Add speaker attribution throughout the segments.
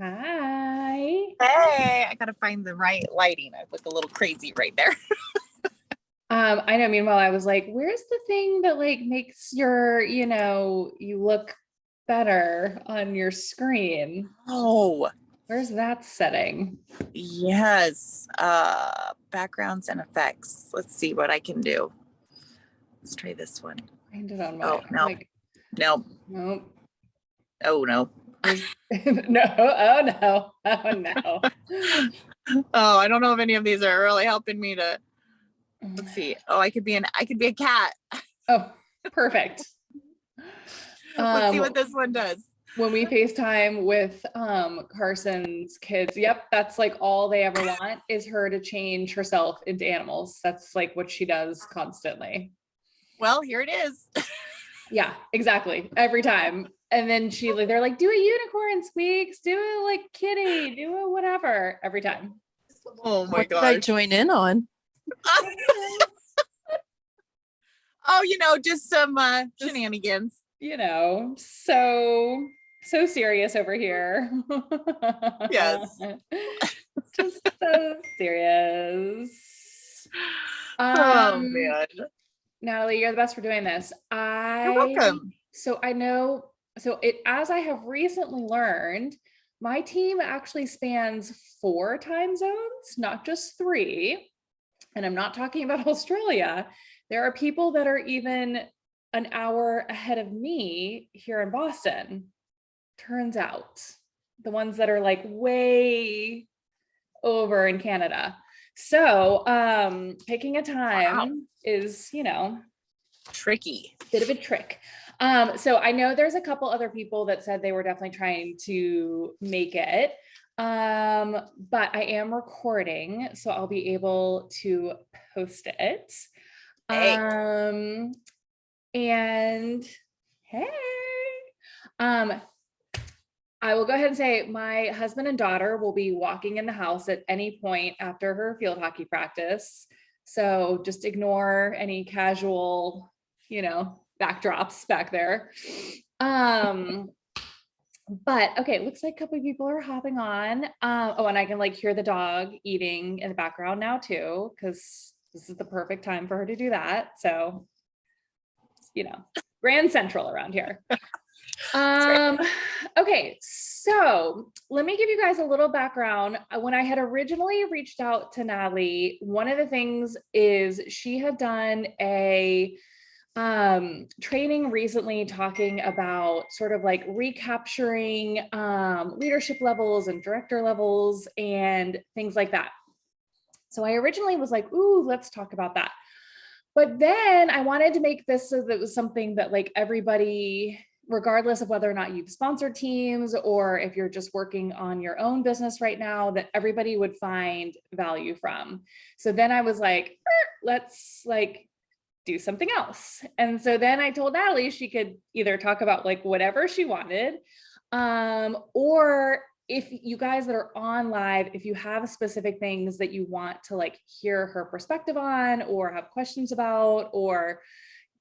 Speaker 1: Hi.
Speaker 2: Hey, I gotta find the right lighting. I look a little crazy right there.
Speaker 1: I know, meanwhile, I was like, where's the thing that like makes your, you look better on your screen?
Speaker 2: Oh,
Speaker 1: Where's that setting?
Speaker 2: yes. Backgrounds and effects. Let's see what I can do. Let's try this one.
Speaker 1: Find it on
Speaker 2: Oh,
Speaker 1: my
Speaker 2: no.
Speaker 1: like,
Speaker 2: No.
Speaker 1: nope.
Speaker 2: Oh, no.
Speaker 1: No, oh no, oh no.
Speaker 2: Oh, I don't know if any of these are really helping me to, let's see. Oh, I could be a cat.
Speaker 1: Oh, perfect.
Speaker 2: Let's see what
Speaker 1: Um,
Speaker 2: this one does.
Speaker 1: when we FaceTime with Carson's kids, yep, that's like all they ever want is her to change herself into animals. That's like what she does constantly.
Speaker 2: Well, here it is.
Speaker 1: Yeah, exactly. Every time. And then they're like, do a unicorn squeaks, do a like kitty, do a whatever every time.
Speaker 2: Oh my
Speaker 3: What did I
Speaker 2: gosh.
Speaker 3: join in on?
Speaker 2: Oh, just some shenanigans.
Speaker 1: So serious over here.
Speaker 2: Yes.
Speaker 1: Just so serious.
Speaker 2: Oh man.
Speaker 1: Natalie, you're the best for doing this.
Speaker 2: You're welcome.
Speaker 1: I know, as I have recently learned, my team actually spans 4 time zones, not just 3. And I'm not talking about Australia. There are people that are even an hour ahead of me here in Boston. Turns out the ones that are like way over in Canada. So picking a time is,
Speaker 2: Tricky.
Speaker 1: bit of a trick. So I know there's a couple other people that said they were definitely trying to make it. But I am recording, so I'll be able to post it.
Speaker 2: Hey.
Speaker 1: And hey, I will go ahead and say my husband and daughter will be walking in the house at any point after her field hockey practice. So just ignore any casual, backdrops back there. But okay, looks like a couple of people are hopping on. And I can like hear the dog eating in the background now too, because this is the perfect time for her to do that. So, Grand Central around here. Okay, so let me give you guys a little background. When I had originally reached out to Natalie, one of the things is she had done a training recently talking about sort of like recapturing leadership levels and director levels and things like that. So I originally was like, ooh, let's talk about that. But then I wanted to make this so that it was something that like everybody, regardless of whether or not you've sponsored teams or if you're just working on your own business right now, that everybody would find value from. So then I was like, let's like do something else. And so then I told Natalie she could either talk about like whatever she wanted, or if you guys that are on live, if you have specific things that you want to like hear her perspective on or have questions about or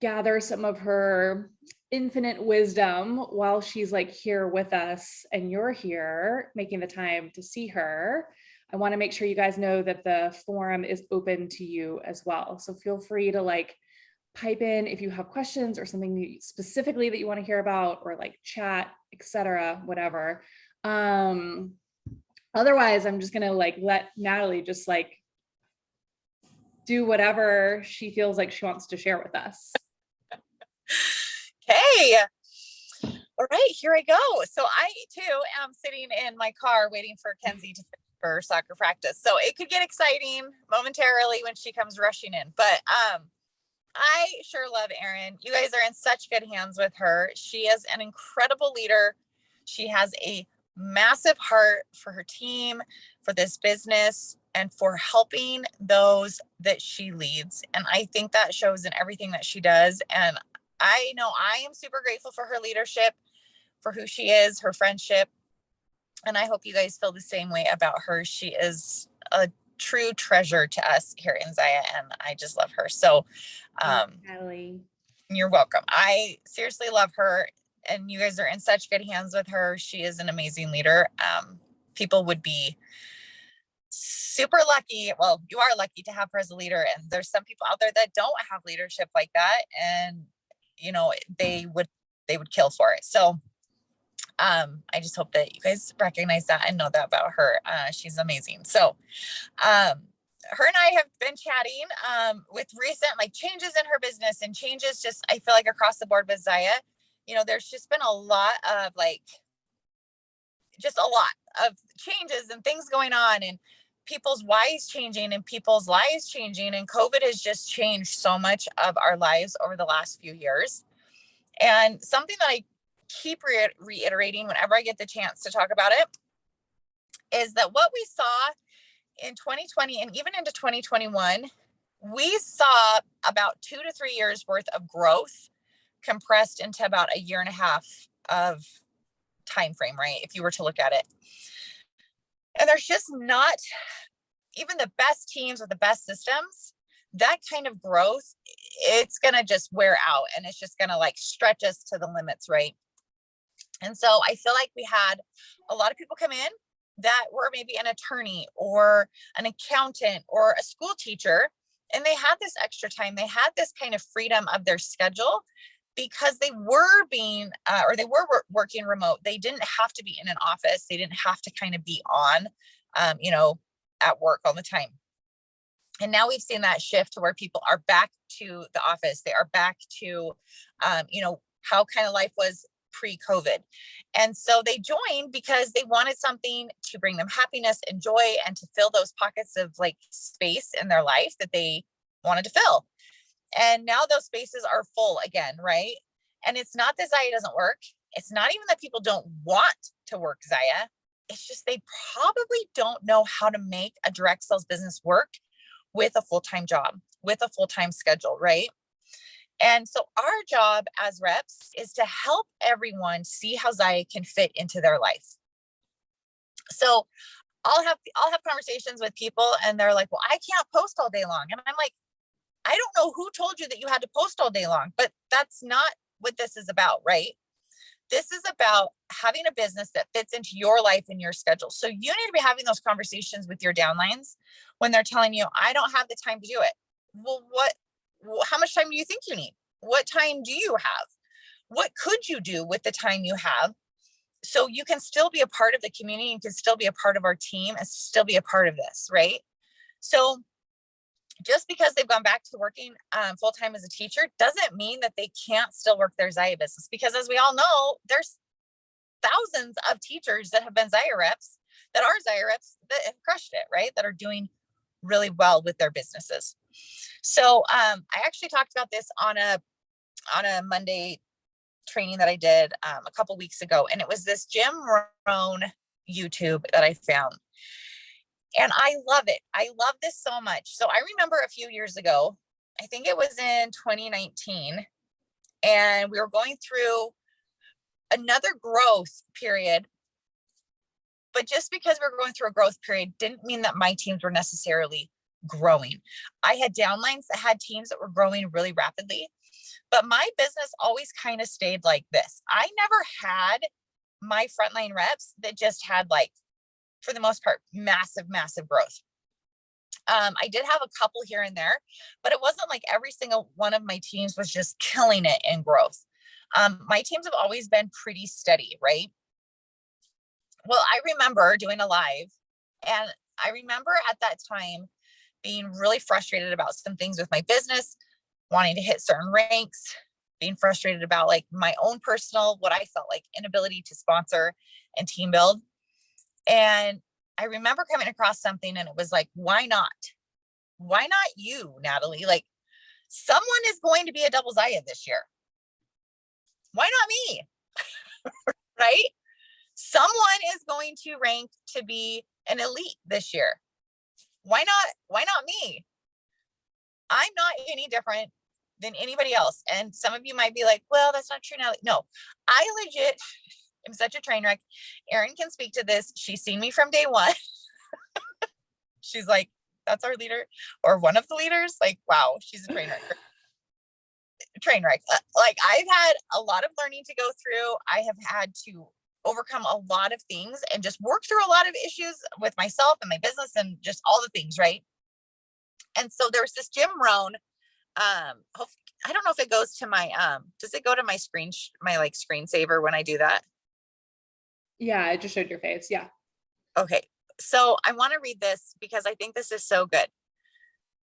Speaker 1: gather some of her infinite wisdom while she's like here with us and you're here making the time to see her, I want to make sure you guys know that the forum is open to you as well. So feel free to like pipe in if you have questions or something specifically that you want to hear about or like chat, etc., whatever. Otherwise, I'm just gonna like let Natalie just like do whatever she feels like she wants to share with us.
Speaker 2: Okay. All right, here I go. So I too am sitting in my car waiting for Kenzie to finish for soccer practice. So it could get exciting momentarily when she comes rushing in. But I sure love Erin. You guys are in such good hands with her. She is an incredible leader. She has a massive heart for her team, for this business, and for helping those that she leads. And I think that shows in everything that she does. And I know I am super grateful for her leadership, for who she is, her friendship. And I hope you guys feel the same way about her. She is a true treasure to us here in Zaya, and I just love her. So
Speaker 1: Natalie,
Speaker 2: you're welcome. I seriously love her, and you guys are in such good hands with her. She is an amazing leader. people would be super lucky. Well, you are lucky to have her as a leader, and there's some people out there that don't have leadership like that, and they would kill for it. So I just hope that you guys recognize that and know that about her. She's amazing. So her and I have been chatting with recent like changes in her business and changes just, I feel like, across the board with Zaya. There's just been a lot of just a lot of changes and things going on, and people's whys changing and people's lives changing. And COVID has just changed so much of our lives over the last few years. And something that I keep reiterating whenever I get the chance to talk about it is that what we saw in 2020 and even into 2021, we saw about 2 to 3 years worth of growth compressed into about a year and a half of time frame, right? If you were to look at it. And there's just not, even the best teams with the best systems, that kind of growth, it's going to just wear out, and it's just going to stretch us to the limits, right? And so I feel like we had a lot of people come in that were maybe an attorney or an accountant or a school teacher, and they had this extra time. They had this kind of freedom of their schedule because they were being, or they were working remote. They didn't have to be in an office. They didn't have to kind of be on, at work all the time. And now we've seen that shift to where people are back to the office. They are back to, how kind of life was pre-COVID. And so they joined because they wanted something to bring them happiness and joy and to fill those pockets of space in their life that they wanted to fill. And now those spaces are full again, right? And it's not that Zaya doesn't work. It's not even that people don't want to work Zaya. It's just they probably don't know how to make a direct sales business work with a full-time job, with a full-time schedule, right? And so our job as reps is to help everyone see how Zaya can fit into their life. So I'll have conversations with people, and they're like, well, I can't post all day long. And I'm like, I don't know who told you that you had to post all day long, but that's not what this is about, right? This is about having a business that fits into your life and your schedule. So you need to be having those conversations with your downlines when they're telling you, I don't have the time to do it. Well, how much time do you think you need? What time do you have? What could you do with the time you have so you can still be a part of the community and can still be a part of our team and still be a part of this, right? So just because they've gone back to working full-time as a teacher doesn't mean that they can't still work their Zaya business, because as we all know, there's thousands of teachers that have been Zaya reps that have crushed it, right? That are doing really well with their businesses. So I actually talked about this on a Monday training that I did a couple weeks ago, and it was this Jim Rohn YouTube that I found. And I love it. I love this so much. So I remember a few years ago, I think it was in 2019, and we were going through another growth period. But just because we're going through a growth period didn't mean that my teams were necessarily growing. I had downlines that had teams that were growing really rapidly, but my business always kind of stayed like this. I never had my frontline reps that just had for the most part, massive growth. I did have a couple here and there, but it wasn't like every single one of my teams was just killing it in growth. My teams have always been pretty steady, right? Well, I remember doing a live, and I remember at that time being really frustrated about some things with my business, wanting to hit certain ranks, being frustrated about my own personal, what I felt like inability to sponsor and team build. And I remember coming across something, and it was why not? Why not you, Natalie? Someone is going to be a double Zaya this year. Why not me? Right? Someone is going to rank to be an elite this year. Why not me? I'm not any different than anybody else. And some of you might be like, well, that's not true, Natalie. No, I legit am such a train wreck. Erin can speak to this. She's seen me from day one. She's like, that's our leader, or one of the leaders. Wow, she's a train wreck. I've had a lot of learning to go through. I have had to overcome a lot of things and just work through a lot of issues with myself and my business and just all the things, right? And so there's this Jim Rohn. I don't know if it goes to my does it go to my screen my like screensaver when I do that?
Speaker 1: Yeah, I just showed your face. Yeah.
Speaker 2: Okay. So I want to read this because I think this is so good.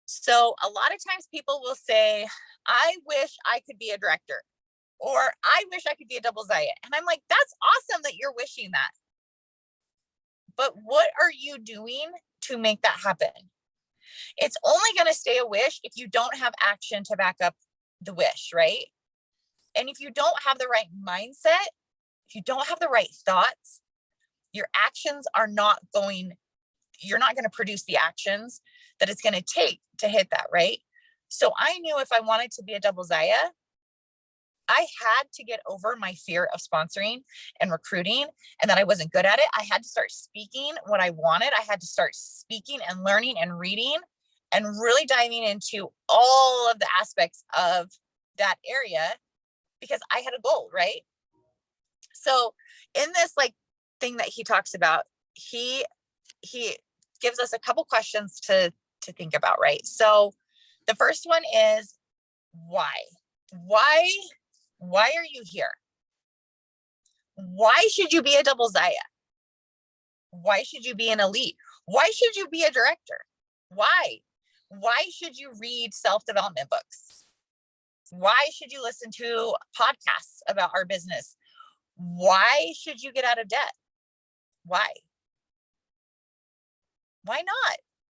Speaker 2: So a lot of times people will say, I wish I could be a director, or I wish I could be a double Zaya. And I'm like, that's awesome that you're wishing that. But what are you doing to make that happen? It's only going to stay a wish if you don't have action to back up the wish, right? And if you don't have the right mindset, if you don't have the right thoughts, your actions are not going, you're not going to produce the actions that it's going to take to hit that, right? So I knew if I wanted to be a double Zaya, I had to get over my fear of sponsoring and recruiting and that I wasn't good at it. I had to start speaking what I wanted. I had to start speaking and learning and reading and really diving into all of the aspects of that area because I had a goal, right? So in this like thing that he talks about, he gives us a couple questions to think about, right? So the first one is why? Why are you here? Why should you be a double Zaya? Why should you be an elite? Why should you be a director? Why? Why should you read self-development books? Why should you listen to podcasts about our business? Why should you get out of debt? Why? Why not?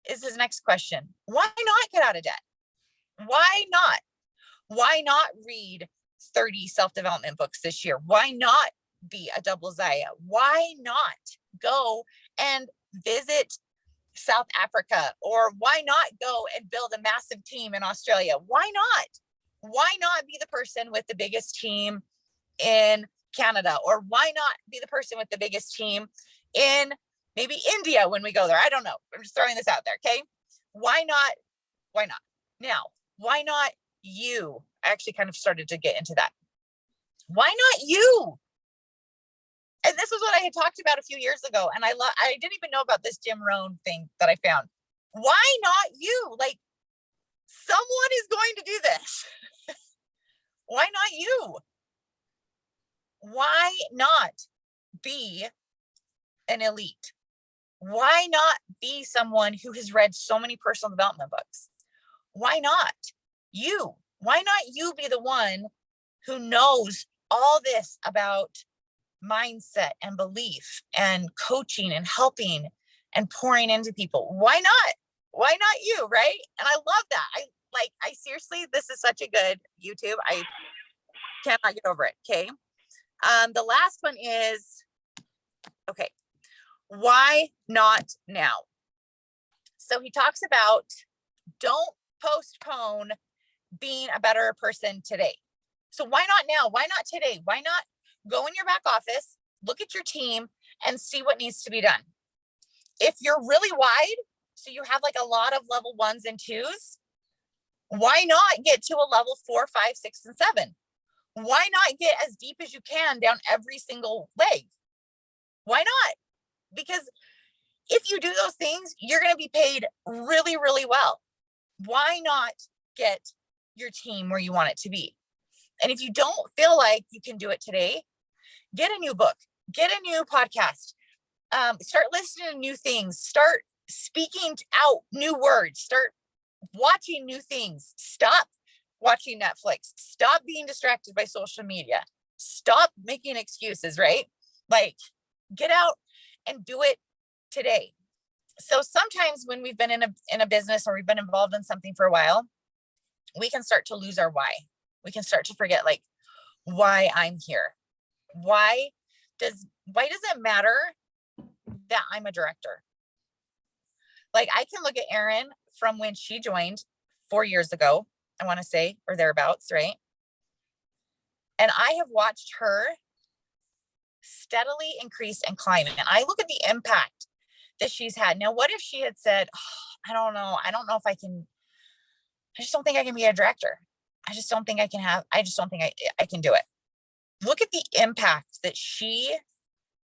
Speaker 2: Is his next question. Why not get out of debt? Why not? Why not read 30 self-development books this year? Why not be a double Zaya? Why not go and visit South Africa? Or why not go and build a massive team in Australia? Why not? Why not be the person with the biggest team in Canada? Or why not be the person with the biggest team in maybe India when we go there? I don't know. I'm just throwing this out there. Okay. Why not? Why not? Now, why not you? I actually kind of started to get into that. Why not you? And this is what I had talked about a few years ago. And I didn't even know about this Jim Rohn thing that I found. Why not you? Like, someone is going to do this. Why not you? Why not be an elite? Why not be someone who has read so many personal development books? Why not you? Why not you be the one who knows all this about mindset and belief and coaching and helping and pouring into people? Why not? Why not you? Right? And I love that. I seriously, this is such a good YouTube. I cannot get over it. Okay. The last one is, okay, why not now? So he talks about don't postpone being a better person today. So why not now? Why not today? Why not go in your back office, look at your team and see what needs to be done? If you're really wide, so you have like a lot of level 1s and 2s, why not get to a level 4, 5, 6, and 7? Why not get as deep as you can down every single leg? Why not? Because if you do those things, you're going to be paid really, really well. Why not get your team where you want it to be? And if you don't feel like you can do it today, get a new book, get a new podcast, start listening to new things, start speaking out new words, start watching new things, stop watching Netflix, stop being distracted by social media, stop making excuses, right? Like, get out and do it today. So sometimes when we've been in a business or we've been involved in something for a while, we can start to lose our why. We can start to forget like why I'm here. Why does it matter that I'm a director? Like, I can look at Erin from when she joined 4 years ago, I want to say, or thereabouts, right? And I have watched her steadily increase and climb. And I look at the impact that she's had. Now, what if she had said, oh, I don't know if I just don't think I can be a director. I just don't think I can do it. Look at the impact that she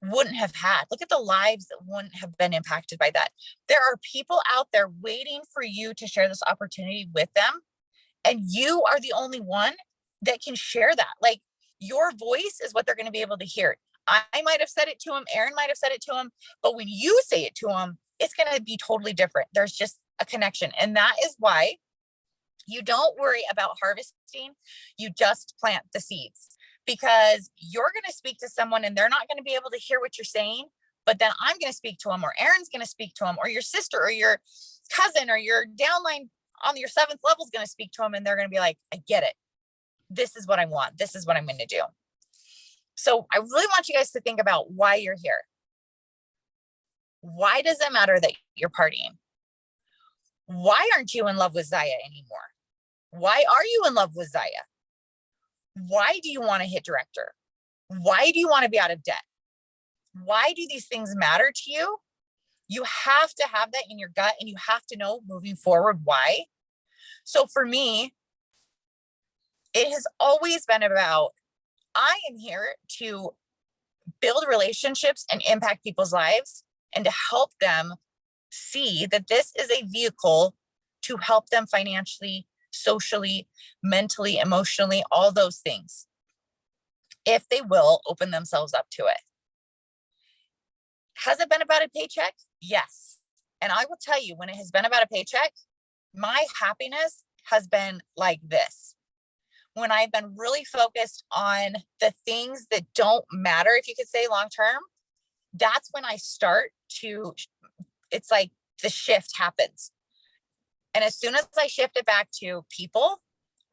Speaker 2: wouldn't have had. Look at the lives that wouldn't have been impacted by that. There are people out there waiting for you to share this opportunity with them. And you are the only one that can share that. Like, your voice is what they're going to be able to hear. I might have said it to him. Erin might have said it to him. But when you say it to him, it's going to be totally different. There's just a connection. And that is why you don't worry about harvesting. You just plant the seeds, because you're going to speak to someone and they're not going to be able to hear what you're saying. But then I'm going to speak to them, or Erin's going to speak to them, or your sister or your cousin or your downline on your 7th level is going to speak to them, and they're going to be like, I get it. This is what I want. This is what I'm going to do. So I really want you guys to think about why you're here. Why does it matter that you're partying? Why aren't you in love with Zaya anymore? Why are you in love with Zaya? Why do you want to hit director? Why do you want to be out of debt? Why do these things matter to you? You have to have that in your gut, and you have to know moving forward why. So for me, it has always been about, I am here to build relationships and impact people's lives, and to help them see that this is a vehicle to help them financially, socially, mentally, emotionally, all those things, if they will open themselves up to it. Has it been about a paycheck? Yes. And I will tell you, when it has been about a paycheck, my happiness has been like this. When I've been really focused on the things that don't matter, if you could say long term, that's when I start to, it's like the shift happens. And as soon as I shift it back to people,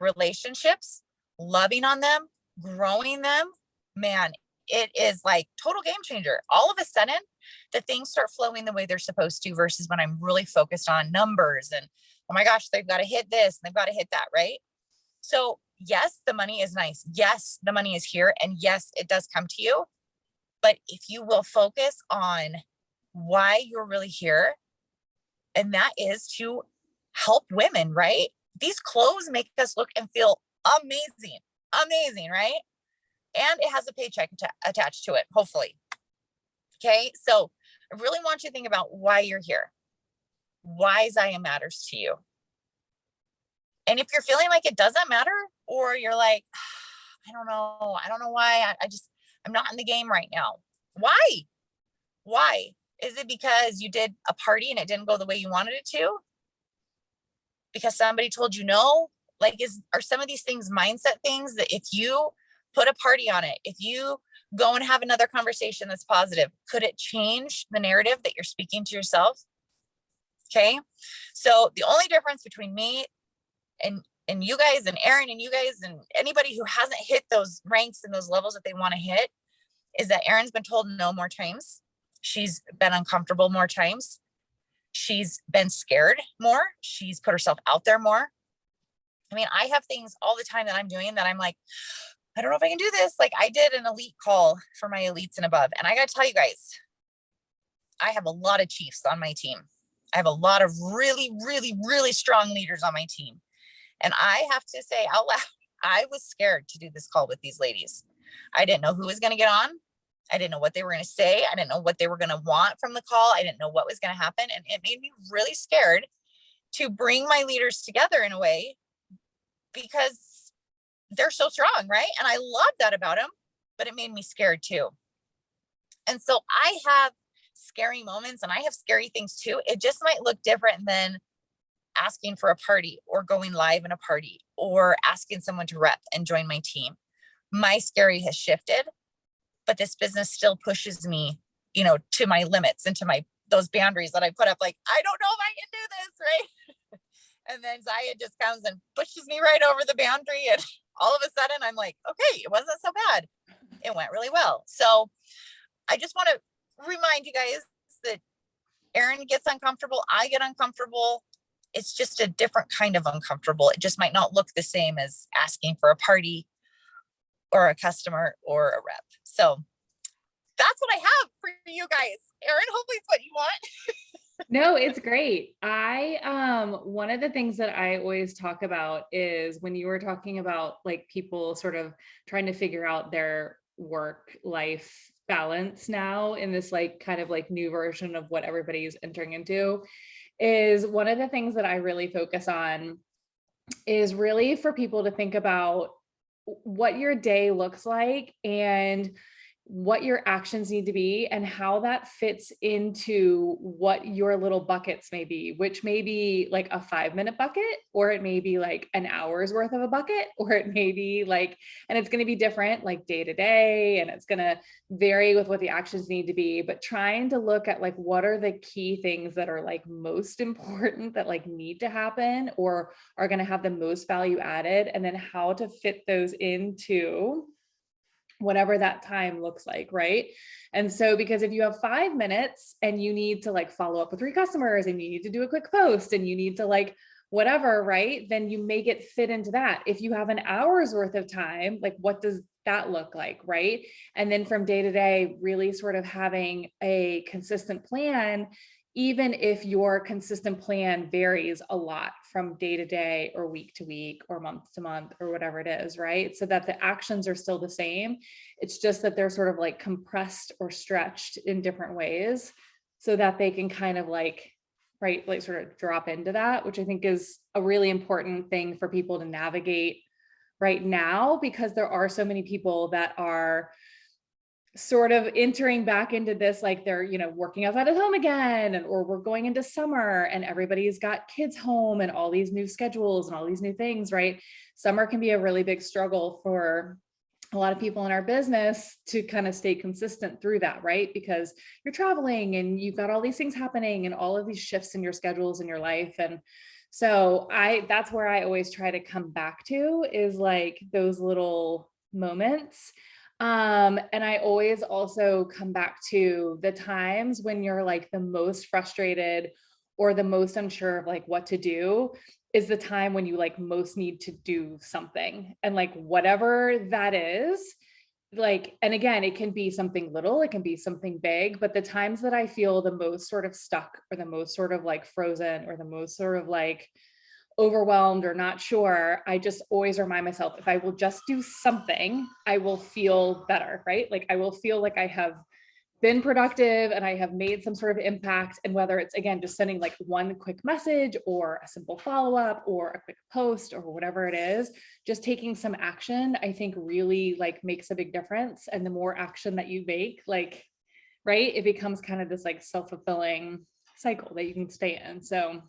Speaker 2: relationships, loving on them, growing them, man, it is like total game changer. All of a sudden, the things start flowing the way they're supposed to, versus when I'm really focused on numbers and, oh my gosh, they've got to hit this and they've got to hit that, right? So yes, the money is nice. Yes, the money is here. And yes, it does come to you. But if you will focus on why you're really here, and that is to help women, right? These clothes make us look and feel amazing, right? And it has a paycheck attached to it, hopefully. Okay, so I really want you to think about why you're here, why Zaya matters to you. And if you're feeling like it doesn't matter, or you're like, I don't know why, I'm not in the game right now. Why? Is it because you did a party and it didn't go the way you wanted it to? Because somebody told you no? Like, are some of these things mindset things that if you put a party on it, if you go and have another conversation that's positive, could it change the narrative that you're speaking to yourself? Okay. So the only difference between me and you guys, and Erin and you guys, and anybody who hasn't hit those ranks and those levels that they want to hit, is that Erin's been told no more times. She's been uncomfortable more times. She's been scared more. She's put herself out there more. I mean, I have things all the time that I'm doing that I'm like, I don't know if I can do this. Like, I did an elite call for my elites and above. And I got to tell you guys, I have a lot of chiefs on my team. I have a lot of really, really, really strong leaders on my team. And I have to say out loud, I was scared to do this call with these ladies. I didn't know who was going to get on. I didn't know what they were going to say. I didn't know what they were going to want from the call. I didn't know what was going to happen. And it made me really scared to bring my leaders together in a way, because they're so strong, right? And I love that about them, but it made me scared too. And so I have scary moments and I have scary things too. It just might look different than asking for a party or going live in a party or asking someone to rep and join my team. My scary has shifted, but this business still pushes me, to my limits and to those boundaries that I put up. Like, I don't know if I can do this, right? And then Zaya just comes and pushes me right over the boundary. And all of a sudden I'm like, okay, it wasn't so bad. It went really well. So I just want to remind you guys that Erin gets uncomfortable. I get uncomfortable. It's just a different kind of uncomfortable. It just might not look the same as asking for a party or a customer or a rep. So that's what I have for you guys. Erin, hopefully it's what you want.
Speaker 1: No, it's great. One of the things that I always talk about is when you were talking about like people sort of trying to figure out their work life balance now in this like kind of like new version of what everybody's entering into, is one of the things that I really focus on is really for people to think about what your day looks like and what your actions need to be and how that fits into what your little buckets may be, which may be like a 5-minute bucket, or it may be like an hour's worth of a bucket, or it may be like, and it's going to be different like day to day, and it's going to vary with what the actions need to be, but trying to look at like, what are the key things that are like most important that like need to happen or are going to have the most value added, and then how to fit those into whatever that time looks like, right? And so, because if you have 5 minutes and you need to like follow up with 3 customers and you need to do a quick post and you need to like whatever, right? Then you make it fit into that. If you have an hour's worth of time, like what does that look like, right? And then from day to day, really sort of having a consistent plan, even if your consistent plan varies a lot from day to day or week to week or month to month or whatever it is, right? So that the actions are still the same. It's just that they're sort of like compressed or stretched in different ways so that they can kind of like, right, like sort of drop into that, which I think is a really important thing for people to navigate right now, because there are so many people that are sort of entering back into this, like they're, you know, working outside of home again, and or we're going into summer and everybody's got kids home and all these new schedules and all these new things, right? Summer can be a really big struggle for a lot of people in our business to kind of stay consistent through that, right? Because you're traveling and you've got all these things happening and all of these shifts in your schedules in your life. And so that's where I always try to come back to, is like those little moments. And I always also come back to the times when you're like the most frustrated or the most unsure of like what to do, is the time when you like most need to do something. And like whatever that is, like, and again, it can be something little, it can be something big, but the times that I feel the most sort of stuck or the most sort of like frozen or the most sort of like overwhelmed or not sure, I just always remind myself, if I will just do something, I will feel better, right? Like I will feel like I have been productive and I have made some sort of impact. And whether it's, again, just sending like one quick message or a simple follow-up or a quick post or whatever it is, just taking some action, I think really like makes a big difference. And the more action that you make, like, right, it becomes kind of this like self-fulfilling cycle that you can stay in. So,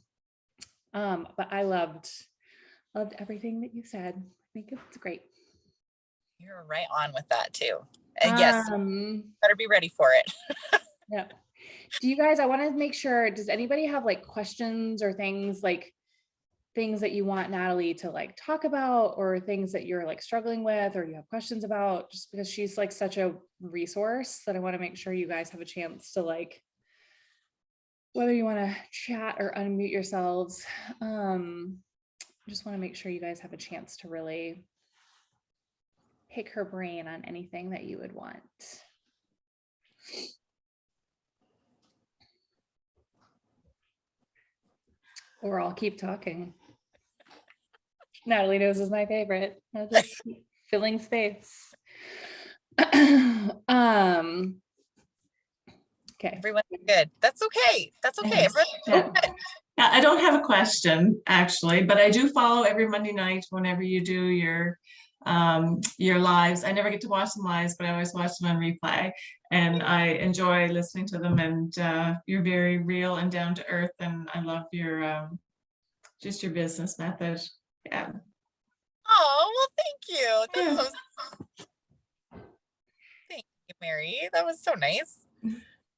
Speaker 1: but I loved everything that you said. I think it's great.
Speaker 2: You're right on with that too. And yes, better be ready for it.
Speaker 1: Yeah. Do you guys, I want to make sure, does anybody have like questions or things that you want Natalie to like talk about, or things that you're like struggling with or you have questions about? Just because she's like such a resource that I want to make sure you guys have a chance to like, whether you want to chat or unmute yourselves. Just want to make sure you guys have a chance to really pick her brain on anything that you would want. Or I'll keep talking. Natalie knows is my favorite. I'll just keep filling space. Okay.
Speaker 2: Everyone's good. That's okay. That's okay.
Speaker 3: Yeah. I don't have a question actually, but I do follow every Monday night whenever you do your lives. I never get to watch them live, but I always watch them on replay, and I enjoy listening to them. And you're very real and down to earth, and I love your just your business method. Yeah.
Speaker 2: Oh, well, thank you. That's so, thank you, Mary. That was so nice.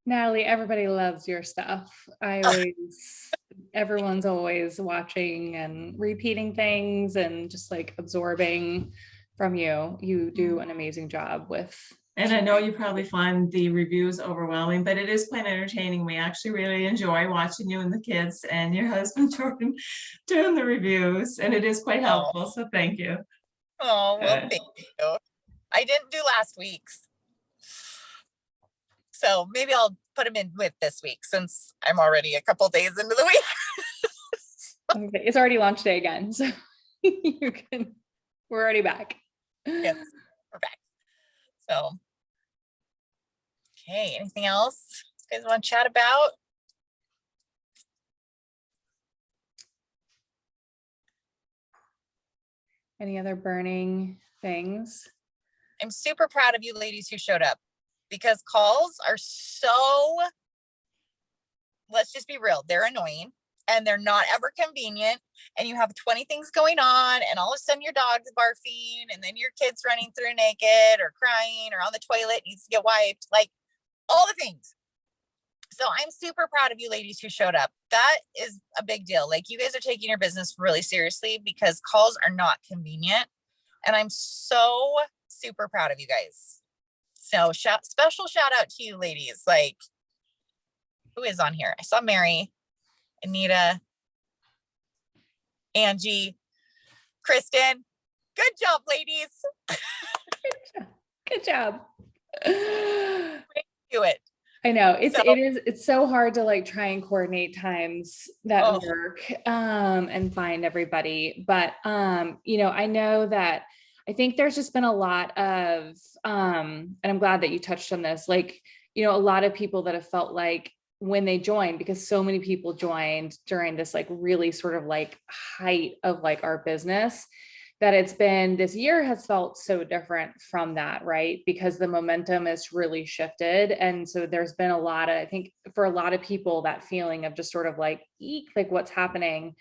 Speaker 1: Natalie, everybody loves your stuff. Everyone's always watching and repeating things and just like absorbing from you. You do an amazing job with.
Speaker 3: And I know you probably find the reviews overwhelming, but it is quite entertaining. We actually really enjoy watching you and the kids and your husband Jordan doing the reviews, and it is quite helpful. So thank you.
Speaker 2: Oh, well, thank you. I didn't do last week's, so maybe I'll put them in with this week since I'm already a couple days into the week.
Speaker 1: Okay, it's already launch day again, so we're already back.
Speaker 2: Yes, we're back. So Okay, anything else you guys want to chat about?
Speaker 1: Any other burning things?
Speaker 2: I'm super proud of you ladies who showed up, because calls are so, let's just be real, they're annoying and they're not ever convenient. And you have 20 things going on, and all of a sudden your dog's barfing, and then your kid's running through naked or crying or on the toilet, needs to get wiped, like all the things. So I'm super proud of you ladies who showed up. That is a big deal. Like, you guys are taking your business really seriously, because calls are not convenient. And I'm so super proud of you guys. So special shout out to you ladies. Like, who is on here? I saw Mary, Anita, Angie, Kristen. Good job, ladies.
Speaker 1: Good job.
Speaker 2: Do it.
Speaker 1: I know it's so hard to like try and coordinate times that work and find everybody. But I know that I think there's just been a lot of and I'm glad that you touched on this, like, a lot of people that have felt like when they joined, because so many people joined during this like really sort of like height of like our business, that this year has felt so different from that, right? Because the momentum has really shifted. And so there's been a lot of, I think for a lot of people, that feeling of just sort of like, eek, like what's happening.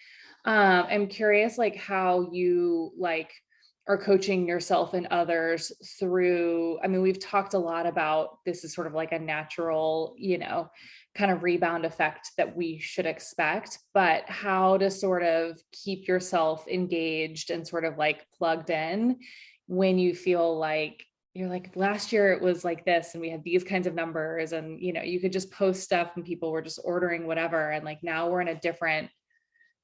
Speaker 1: I'm curious, like how you like are coaching yourself and others through, I mean, we've talked a lot about this is sort of like a natural, kind of rebound effect that we should expect, but how to sort of keep yourself engaged and sort of like plugged in when you feel like you're like, last year it was like this and we had these kinds of numbers, and you could just post stuff and people were just ordering whatever, and like now we're in a different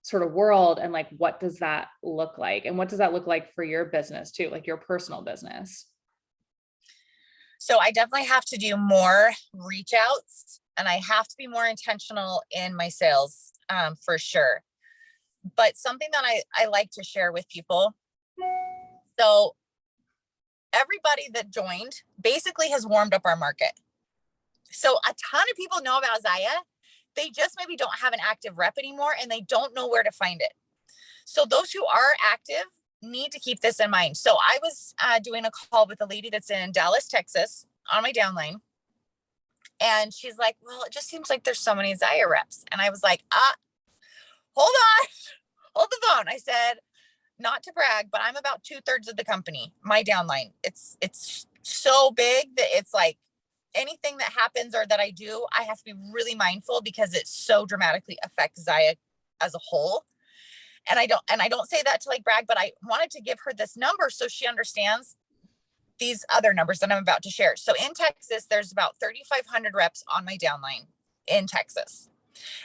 Speaker 1: sort of world, and like what does that look like, and what does that look like for your business too, like your personal business?
Speaker 2: So I definitely have to do more reach outs, and I have to be more intentional in my sales, for sure. But something that I like to share with people. So everybody that joined basically has warmed up our market. So a ton of people know about Zaya. They just maybe don't have an active rep anymore, and they don't know where to find it. So those who are active need to keep this in mind. So I was doing a call with a lady that's in Dallas, Texas on my downline. And she's like, well, it just seems like there's so many Zaya reps. And I was like, hold on, hold the phone. I said, not to brag, but I'm about 2/3 of the company, my downline. It's so big that it's like anything that happens or that I do, I have to be really mindful, because it so dramatically affects Zaya as a whole. And I don't say that to like brag, but I wanted to give her this number so she understands these other numbers that I'm about to share. So in Texas, there's about 3,500 reps on my downline in Texas.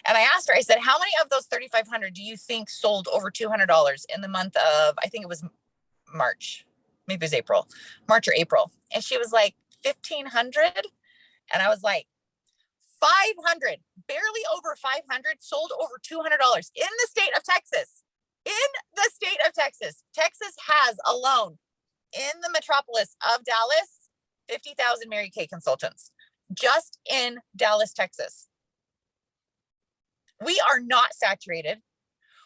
Speaker 2: And I asked her, I said, how many of those 3,500 do you think sold over $200 in the month of, I think it was March, maybe it was April, March or April. And she was like, 1,500. And I was like, 500, barely over 500 sold over $200 in the state of Texas. In the state of Texas. Texas has alone in the metropolis of Dallas, 50,000 Mary Kay consultants, just in Dallas, Texas. We are not saturated.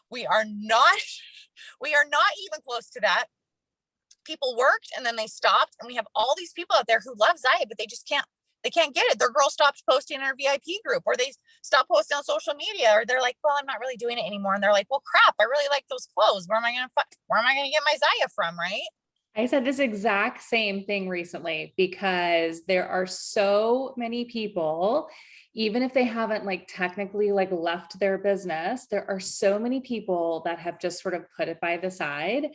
Speaker 2: We are not even close to that. People worked and then they stopped, and we have all these people out there who love Zaya, but they can't get it. Their girl stopped posting in her VIP group, or they stopped posting on social media, or they're like, well, I'm not really doing it anymore. And they're like, well, crap, I really like those clothes. Where am I going to get my Zaya from? Right.
Speaker 1: I said this exact same thing recently, because there are so many people, even if they haven't like technically like left their business, there are so many people that have just sort of put it by the side.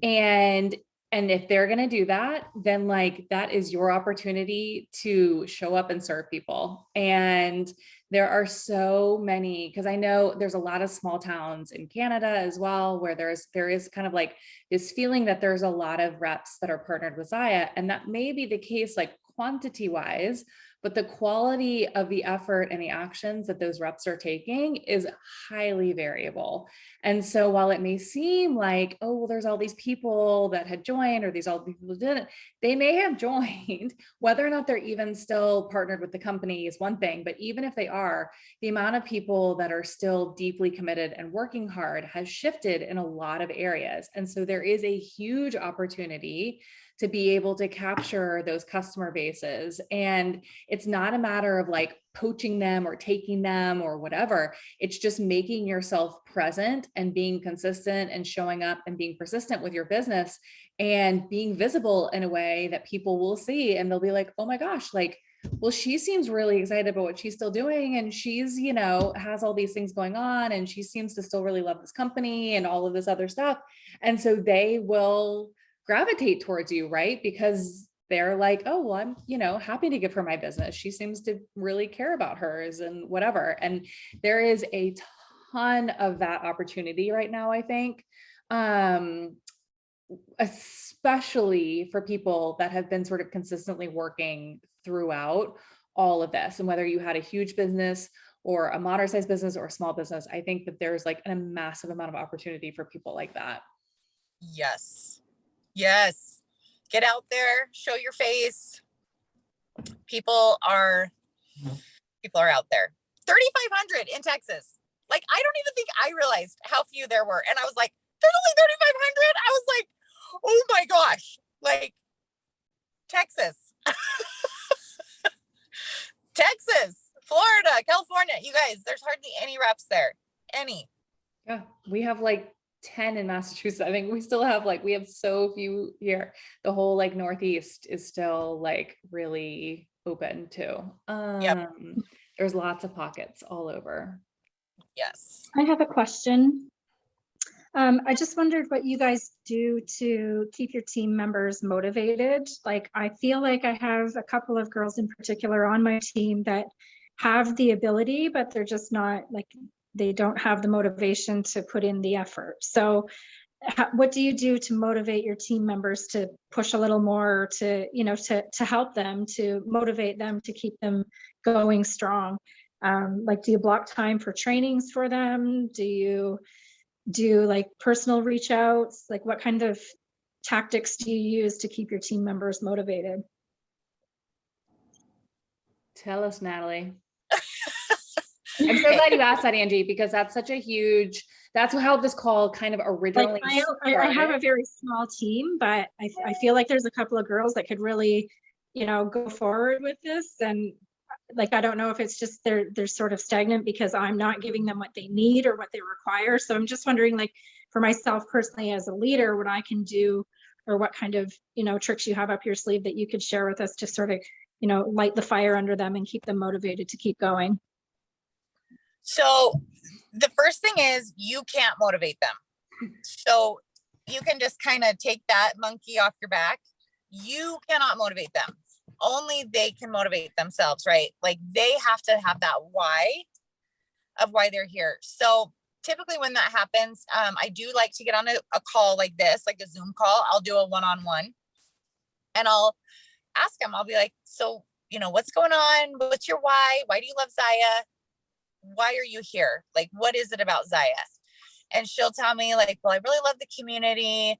Speaker 1: And if they're going to do that, then like that is your opportunity to show up and serve people. And there are so many, because I know there's a lot of small towns in Canada as well, where there is kind of like this feeling that there's a lot of reps that are partnered with Zaya. And that may be the case, like quantity wise, but the quality of the effort and the actions that those reps are taking is highly variable. And so while it may seem like, oh, well, there's all these people that had joined, or these all these people didn't, they may have joined. Whether or not they're even still partnered with the company is one thing, but even if they are, the amount of people that are still deeply committed and working hard has shifted in a lot of areas. And so there is a huge opportunity to be able to capture those customer bases. And it's not a matter of like poaching them or taking them or whatever. It's just making yourself present and being consistent and showing up and being persistent with your business and being visible in a way that people will see, and they'll be like, oh my gosh, like, well, she seems really excited about what she's still doing. And she's, you know, has all these things going on, and she seems to still really love this company and all of this other stuff. And so they will gravitate towards you, right? Because they're like, oh, well, I'm, you know, happy to give her my business. She seems to really care about hers and whatever. And there is a ton of that opportunity right now, I think. Especially for people that have been sort of consistently working throughout all of this. And whether you had a huge business or a moderate sized business or a small business, I think that there's like a massive amount of opportunity for people like that.
Speaker 2: Yes. Yes. Get out there, show your face. People are out there. 3,500 in Texas. Like, I don't even think I realized how few there were. And I was like, there's only 3,500. I was like, oh my gosh, like Texas, Texas, Florida, California. You guys, there's hardly any reps there. Any.
Speaker 1: Yeah, we have like 10 in Massachusetts. I think we still have like, we have so few here. The whole like Northeast is still like really open too.
Speaker 2: Yep.
Speaker 1: There's lots of pockets all over.
Speaker 2: Yes.
Speaker 4: I have a question. I just wondered what you guys do to keep your team members motivated. Like, I feel like I have a couple of girls in particular on my team that have the ability, but they're just not, like, they don't have the motivation to put in the effort. So what do you do to motivate your team members to push a little more, to, you know, to help them, to motivate them, to keep them going strong? Like, do you block time for trainings for them? Do you do like personal reach outs? Like, what kind of tactics do you use to keep your team members motivated?
Speaker 1: Tell us, Natalie. I'm so glad you asked that, Angie, because that's such a huge, that's how this call kind of originally
Speaker 4: like, I have a very small team, but I feel like there's a couple of girls that could really, you know, go forward with this. And like, I don't know if it's just they're sort of stagnant because I'm not giving them what they need or what they require. So I'm just wondering, like, for myself personally as a leader, what I can do, or what kind of, you know, tricks you have up your sleeve that you could share with us to sort of, you know, light the fire under them and keep them motivated to keep going.
Speaker 2: So the first thing is, you can't motivate them. So you can just kind of take that monkey off your back. You cannot motivate them. Only they can motivate themselves, right? Like, they have to have that why of why they're here. So typically when that happens, I do like to get on a call like this, like a Zoom call. I'll do a one-on-one and I'll ask them, I'll be like, so, you know, what's going on? What's your why? Why do you love Zaya? Why are you here? Like, what is it about Zaya? And she'll tell me like, well, I really love the community.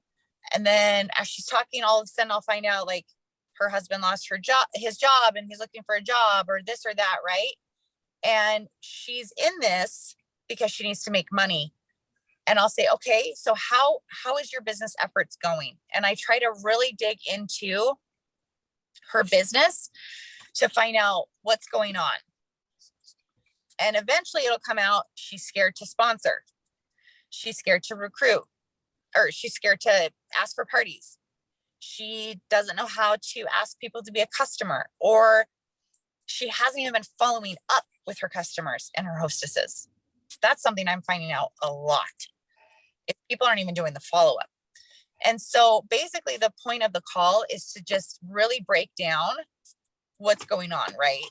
Speaker 2: And then as she's talking, all of a sudden I'll find out like her husband lost his job and he's looking for a job or this or that. Right. And she's in this because she needs to make money. And I'll say, okay, so how is your business efforts going? And I try to really dig into her business to find out what's going on. And eventually it'll come out, she's scared to sponsor. She's scared to recruit, or she's scared to ask for parties. She doesn't know how to ask people to be a customer, or she hasn't even been following up with her customers and her hostesses. That's something I'm finding out a lot. If people aren't even doing the follow-up. And so basically the point of the call is to just really break down what's going on, right?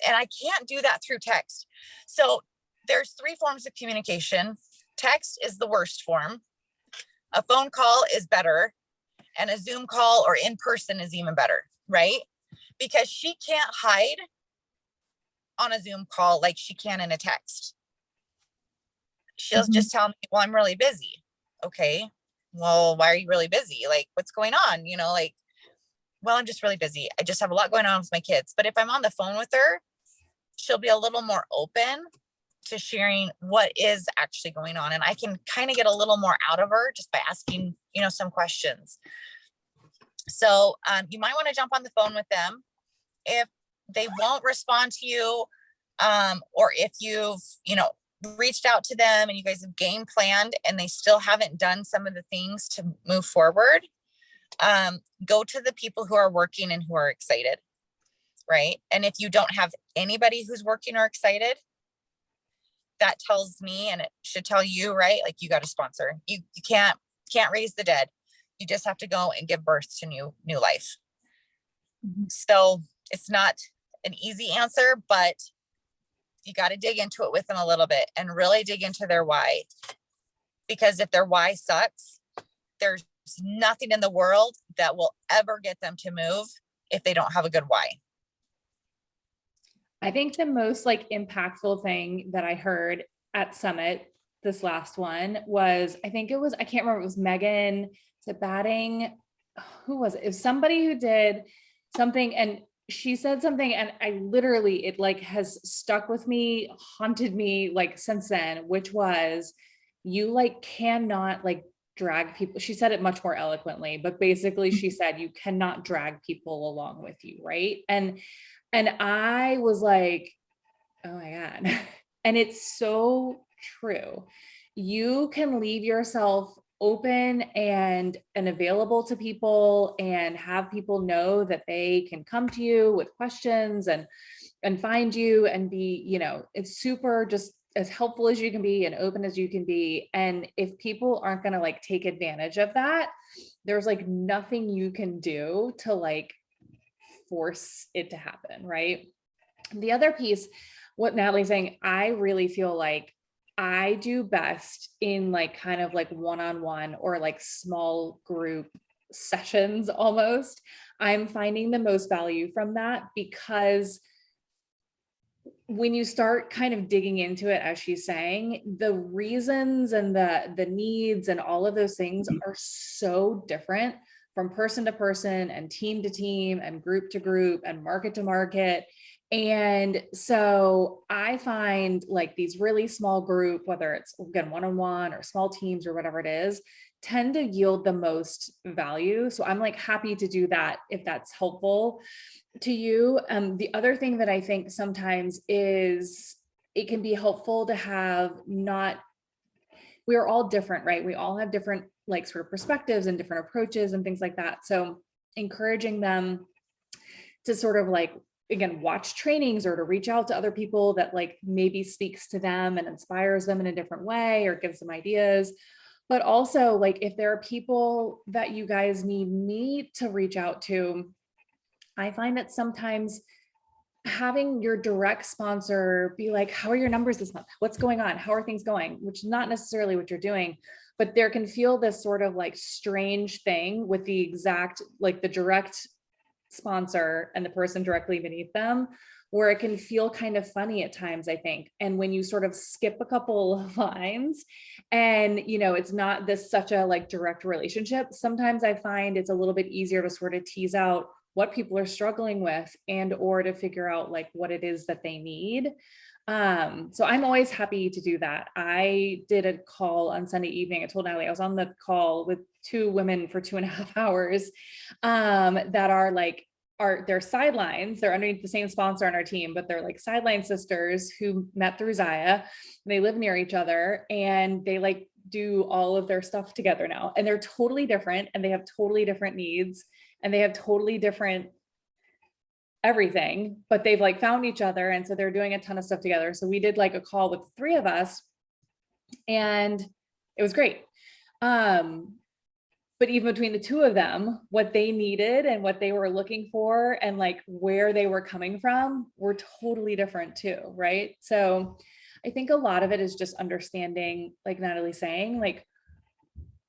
Speaker 2: And I can't do that through text. So there's 3 forms of communication. Text is the worst form. A phone call is better. And a Zoom call or in person is even better, right? Because she can't hide on a Zoom call like she can in a text. She'll just tell me, well, I'm really busy. Okay, well, why are you really busy? Like, what's going on? You know, like, well, I'm just really busy. I just have a lot going on with my kids. But if I'm on the phone with her, she'll be a little more open to sharing what is actually going on. And I can kind of get a little more out of her just by asking, you know, some questions. So you might want to jump on the phone with them. If they won't respond to you, or if you've, you know, reached out to them and you guys have game planned and they still haven't done some of the things to move forward, go to the people who are working and who are excited, right? And if you don't have anybody who's working or excited, that tells me, and it should tell you, right? Like, you got to sponsor. You can't raise the dead. You just have to go and give birth to new life. So it's not an easy answer, but you got to dig into it with them a little bit and really dig into their why. Because if their why sucks, there's nothing in the world that will ever get them to move if they don't have a good why.
Speaker 1: I think the most like impactful thing that I heard at Summit, this last one, was, I can't remember, it was Megan, is it Batting? Who was it? It was somebody who did something, and she said something, and I literally, it like has stuck with me, haunted me like since then, which was, you like cannot like drag people. She said it much more eloquently, but basically she said, you cannot drag people along with you. Right. And I was like, oh my God. And it's so true. You can leave yourself open and available to people and have people know that they can come to you with questions and find you and be, you know, it's super just as helpful as you can be and open as you can be. And if people aren't going to like take advantage of that, there's like nothing you can do to like force it to happen, right? The other piece, what Natalie's saying, I really feel like I do best in like kind of like one-on-one or like small group sessions almost. I'm finding the most value from that, because when you start kind of digging into it, as she's saying, the reasons and the needs and all of those things are so different from person to person and team to team and group to group and market to market. And so I find like these really small group, whether it's again, one-on-one or small teams or whatever it is, tend to yield the most value. So I'm like happy to do that if that's helpful to you. The other thing that I think sometimes is it can be helpful to have we are all different, right? We all have different like sort of perspectives and different approaches and things like that. So encouraging them to sort of like, again, watch trainings or to reach out to other people that like maybe speaks to them and inspires them in a different way or gives them ideas. But also like if there are people that you guys need me to reach out to, I find that sometimes having your direct sponsor be like, how are your numbers this month? What's going on? How are things going? Which is not necessarily what you're doing, but there can feel this sort of like strange thing with the exact, like the direct sponsor and the person directly beneath them, where it can feel kind of funny at times, I think. And when you sort of skip a couple of lines and, you know, it's not this such a like direct relationship, sometimes I find it's a little bit easier to sort of tease out what people are struggling with and or to figure out like what it is that they need. So I'm always happy to do that. I did a call on Sunday evening. I told Natalie I was on the call with 2 women for 2.5 hours that are like, they're sidelines. They're underneath the same sponsor on our team, but they're like sideline sisters who met through Zaya. They live near each other and they like do all of their stuff together now. And they're totally different and they have totally different needs and they have totally different everything, but they've like found each other. And so they're doing a ton of stuff together. So we did like a call with the 3 of us and it was great. But even between the 2 of them, what they needed and what they were looking for and like where they were coming from were totally different too, right? So I think a lot of it is just understanding, like Natalie's saying, like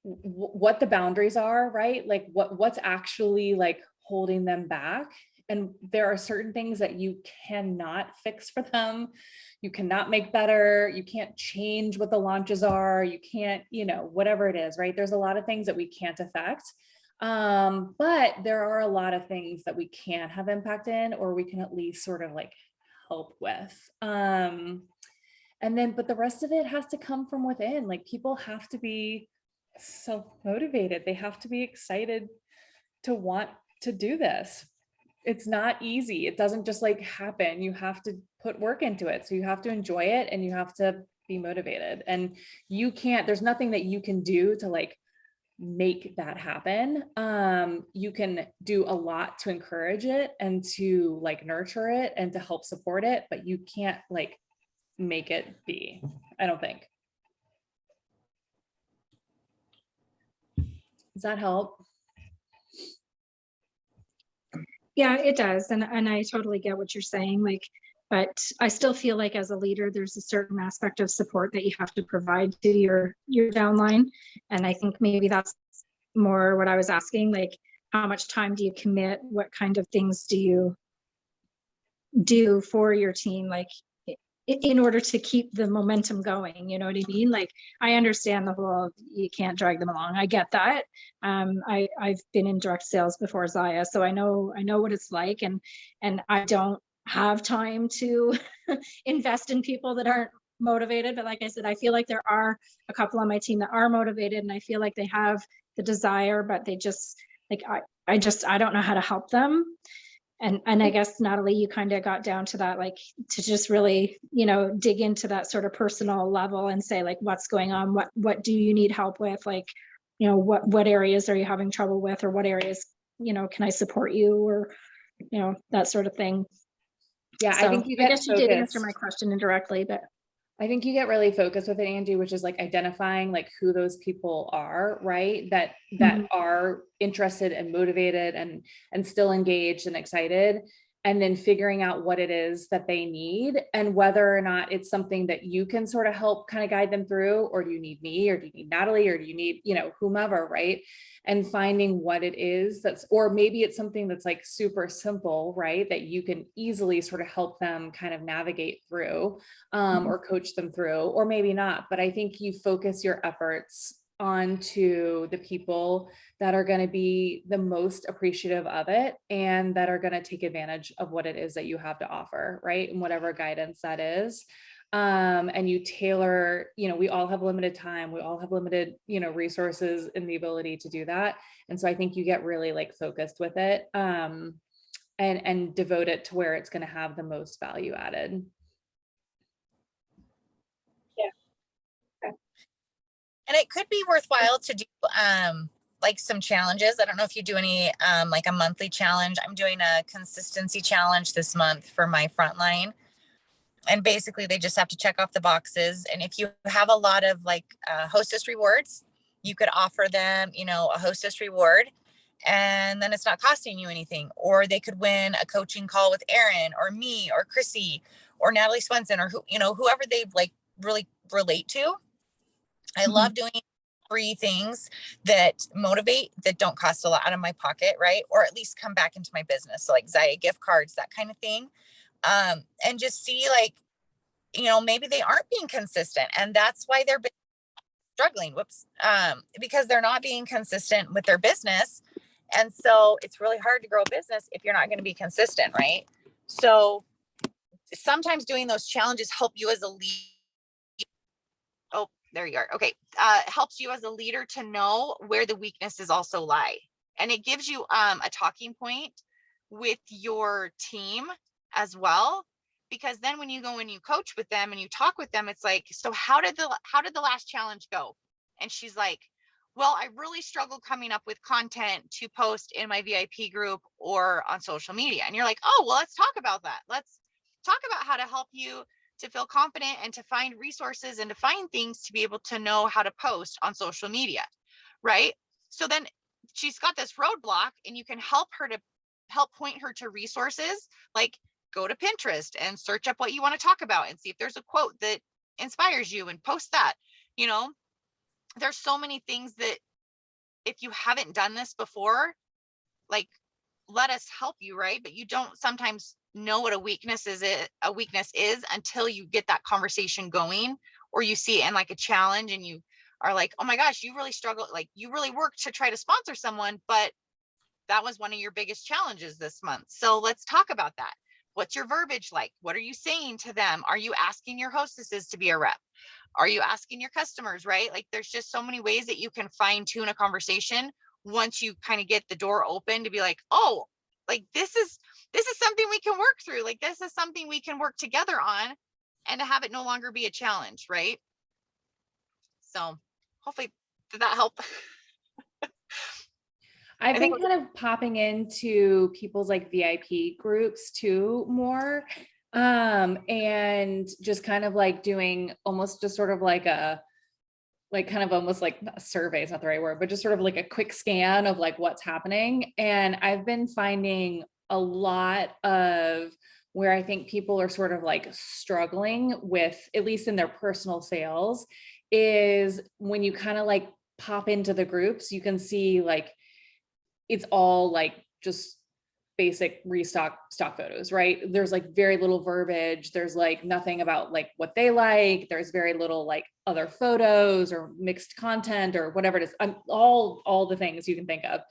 Speaker 1: what the boundaries are, right? Like what's actually like holding them back and there are certain things that you cannot fix for them. You cannot make better. You can't change what the launches are. You can't, whatever it is, right? There's a lot of things that we can't affect. But there are a lot of things that we can have impact in, or we can at least sort of like help with. But the rest of it has to come from within. Like, people have to be self-motivated. They have to be excited to want to do this. It's not easy. It doesn't just like happen. You have to put work into it. So you have to enjoy it and you have to be motivated, and there's nothing that you can do to like make that happen. You can do a lot to encourage it and to like nurture it and to help support it, but you can't like make it be, I don't think. Does that help?
Speaker 4: Yeah, it does. And I totally get what you're saying. Like, but I still feel like as a leader, there's a certain aspect of support that you have to provide to your downline. And I think maybe that's more what I was asking, like, how much time do you commit? What kind of things do you do for your team? Like, in order to keep the momentum going, you know what I mean? Like, I understand the whole, you can't drag them along. I get that. I've been in direct sales before, Zaya, so I know what it's like, and I don't have time to invest in people that aren't motivated. But like I said, I feel like there are a couple on my team that are motivated, and I feel like they have the desire, but they just like, I don't know how to help them. And I guess, Natalie, you kind of got down to that, like, to just really, dig into that sort of personal level and say, like, what's going on? What do you need help with? Like, what areas are you having trouble with, or what areas, can I support you, or, that sort of thing.
Speaker 1: Yeah,
Speaker 4: so,
Speaker 1: I think you
Speaker 4: did answer my question indirectly, but
Speaker 1: I think you get really focused with it, Angie, which is like identifying like who those people are, right? That are interested and motivated and still engaged and excited, and then figuring out what it is that they need and whether or not it's something that you can sort of help kind of guide them through, or do you need me, or do you need Natalie, or do you need, whomever, right? And finding what it is or maybe it's something that's like super simple, right? That you can easily sort of help them kind of navigate through, or coach them through, or maybe not. But I think you focus your efforts onto the people that are going to be the most appreciative of it and that are going to take advantage of what it is that you have to offer, right? And whatever guidance that is. And you tailor, we all have limited time. We all have limited, resources and the ability to do that. And so I think you get really like focused with it, and devote it to where it's going to have the most value added.
Speaker 2: And it could be worthwhile to do like some challenges. I don't know if you do any like a monthly challenge. I'm doing a consistency challenge this month for my frontline. And basically they just have to check off the boxes. And if you have a lot of like hostess rewards, you could offer them, a hostess reward, and then it's not costing you anything. Or they could win a coaching call with Erin or me or Chrissy or Natalie Swenson, or whoever they like really relate to. I love doing free things that motivate, that don't cost a lot out of my pocket, right? Or at least come back into my business. So like Zaya gift cards, that kind of thing. And just see like, maybe they aren't being consistent, and that's why they're struggling. Because they're not being consistent with their business. And so it's really hard to grow a business if you're not going to be consistent, right? So sometimes doing those challenges help you as a lead. Oh, there you are. Okay. Helps you as a leader to know where the weaknesses also lie. And it gives you a talking point with your team as well. Because then when you go and you coach with them and you talk with them, it's like, so how did the last challenge go? And she's like, well, I really struggled coming up with content to post in my VIP group or on social media. And you're like, oh, well, let's talk about that. Let's talk about how to help you to feel confident and to find resources and to find things to be able to know how to post on social media, right? So then she's got this roadblock, and you can help point her to resources, like go to Pinterest and search up what you want to talk about and see if there's a quote that inspires you and post that. There's so many things that if you haven't done this before, like let us help you, right? But you don't sometimes know what a weakness is until you get that conversation going, or you see it in like a challenge and you are like, oh my gosh, you really struggle, like you really work to try to sponsor someone, but that was one of your biggest challenges this month. So let's talk about that. What's your verbiage like? What are you saying to them? Are you asking your hostesses to be a rep? Are you asking your customers, right? Like there's just so many ways that you can fine tune a conversation once you kind of get the door open to be like, oh, like this is something we can work through. Like this is something we can work together on, and to have it no longer be a challenge, right? So hopefully, did that help?
Speaker 1: I've been kind of popping into people's like VIP groups too more. And just kind of like doing almost just sort of like a, like kind of almost like a survey is not the right word, but just sort of like a quick scan of like what's happening. And I've been finding a lot of where I think people are sort of like struggling with, at least in their personal sales, is when you kind of like pop into the groups, you can see like, it's all like just basic stock photos, right? There's like very little verbiage. There's like nothing about like what they like. There's very little like other photos or mixed content or whatever it is. All the things you can think of.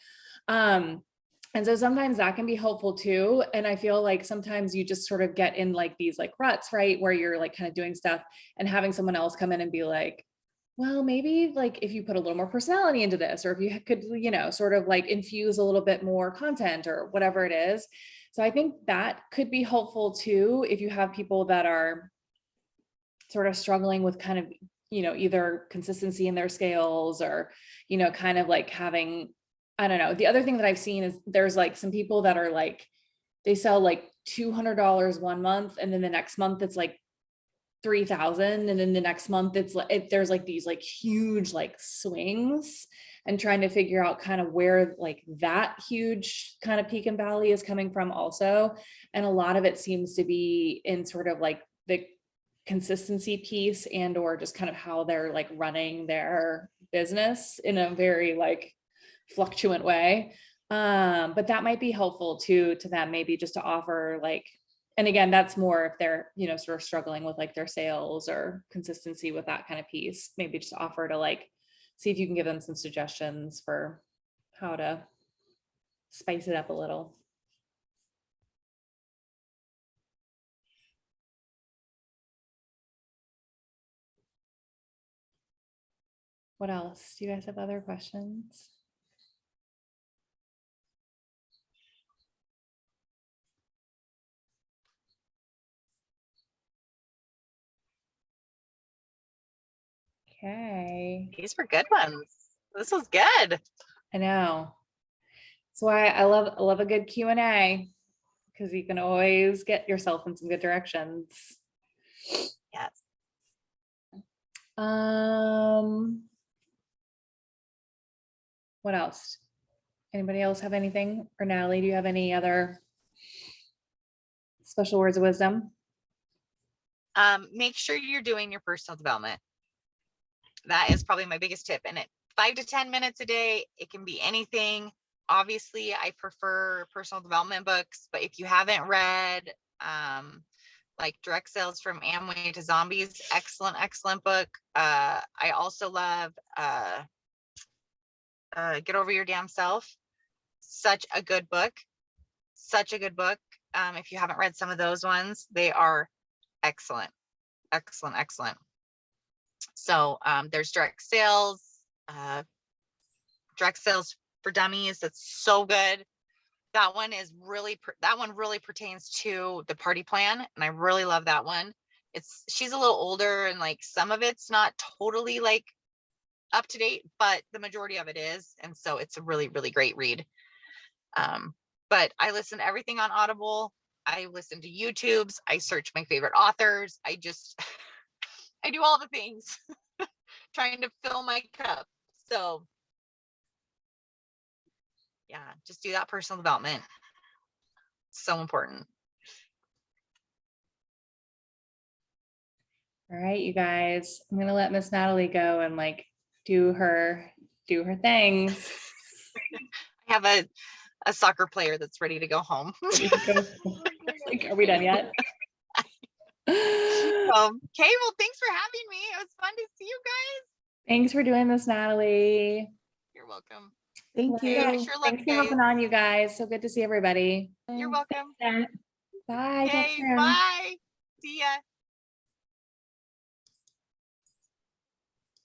Speaker 1: And so sometimes that can be helpful too. And I feel like sometimes you just sort of get in like these like ruts, right? Where you're like kind of doing stuff and having someone else come in and be like, well, maybe like if you put a little more personality into this, or if you could, you know, sort of like infuse a little bit more content or whatever it is. So I think that could be helpful too, if you have people that are sort of struggling with kind of, you know, either consistency in their scales or, you know, kind of like having, I don't know. The other thing that I've seen is there's like some people that are like, they sell like $200 one month, and then the next month it's like 3,000, and then the next month it's like there's like these like huge like swings, and trying to figure out kind of where like that huge kind of peak and valley is coming from also. And a lot of it seems to be in sort of like the consistency piece, and or just kind of how they're like running their business in a very like fluctuant way. But that might be helpful to them, maybe just to offer like, and again, that's more if they're, you know, sort of struggling with like their sales or consistency with that kind of piece, maybe just offer to like, see if you can give them some suggestions for how to spice it up a little. What else? Do you guys have other questions? Okay.
Speaker 2: These were good ones. This was good.
Speaker 1: I know. That's why I love a good Q&A, because you can always get yourself in some good directions.
Speaker 2: Yes.
Speaker 1: What else? Anybody else have anything? Or Natalie, do you have any other special words of wisdom?
Speaker 2: Make sure you're doing your personal development. That is probably my biggest tip. And 5 to 10 minutes a day, it can be anything. Obviously, I prefer personal development books, but if you haven't read like Direct Sales from Amway to Zombies, excellent book. I also love Get Over Your Damn Self. Such a good book. If you haven't read some of those ones, they are excellent. So there's Direct Sales for Dummies. That's so good. That one really pertains to the party plan, and I really love that one. She's a little older, and like some of it's not totally like up to date, but the majority of it is, and so it's a really great read. But I listen to everything on Audible. I listen to YouTubes. I search my favorite authors. I do all the things trying to fill my cup. So yeah, just do that personal development. So important.
Speaker 1: All right, you guys, I'm gonna let Miss Natalie go and like do her things.
Speaker 2: I have a soccer player that's ready to go home.
Speaker 1: Like, are we done yet?
Speaker 2: Okay, well, thanks for having me. It was fun to see you guys.
Speaker 1: Thanks for doing this, Natalie.
Speaker 2: You're welcome.
Speaker 5: Thank you.
Speaker 2: I sure love
Speaker 1: Thanks
Speaker 2: you
Speaker 1: for
Speaker 2: guys.
Speaker 1: hopping on, you guys. So good to see everybody.
Speaker 2: You're welcome.
Speaker 4: Yeah.
Speaker 1: Bye. Talk
Speaker 2: Okay,
Speaker 1: soon.
Speaker 2: bye. See ya.